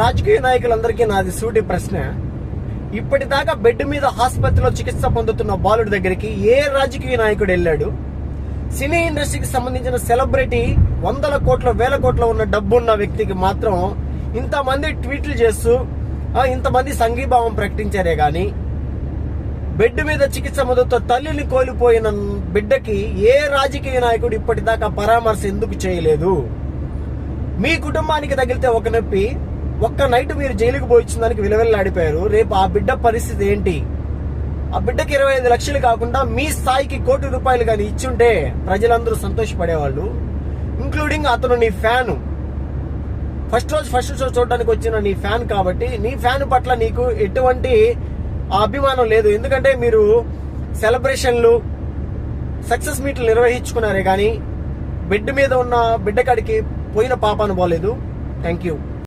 రాజకీయ నాయకులందరికీ నాది సూటి ప్రశ్న. ఇప్పటిదాకా బెడ్ మీద ఆసుపత్రిలో చికిత్స పొందుతున్న బాలుడి దగ్గరికి ఏ రాజకీయ నాయకుడు వెళ్ళాడు? సినీ ఇండస్ట్రీకి సంబంధించిన సెలబ్రిటీ, వందల కోట్ల వేల కోట్ల ఉన్న డబ్బున్న వ్యక్తికి మాత్రం ఇంతమంది ట్వీట్లు చేస్తూ ఇంతమంది సంఘీభావం ప్రకటించారే గాని, బెడ్ మీద చికిత్స మొదలుతో తల్లిని కోల్పోయిన బిడ్డకి ఏ రాజకీయ నాయకుడు ఇప్పటిదాకా పరామర్శ ఎందుకు చేయలేదు? మీ కుటుంబానికి తగిలితే ఒక నొప్పి, ఒక్క నైట్ మీరు జైలుకు పోయించడానికి విలువెల్లాడిపోయారు. రేపు ఆ బిడ్డ పరిస్థితి ఏంటి? ఆ బిడ్డకి 25 లక్షలు కాకుండా మీ స్థాయికి ₹1 కోటి కానీ ఇచ్చుంటే ప్రజలందరూ సంతోషపడేవాళ్ళు. ఇంక్లూడింగ్ అతను నీ ఫ్యాన్, ఫస్ట్ షో చూడడానికి వచ్చిన నీ ఫ్యాన్. కాబట్టి నీ ఫ్యాన్ పట్ల నీకు ఎటువంటి అభిమానం లేదు. ఎందుకంటే మీరు సెలబ్రేషన్లు, సక్సెస్ మీట్లు నిర్వహించుకున్నారే కానీ బెడ్ మీద ఉన్న బిడ్డ కాడికి పోయిన పాపాను పోలేదు. Thank you.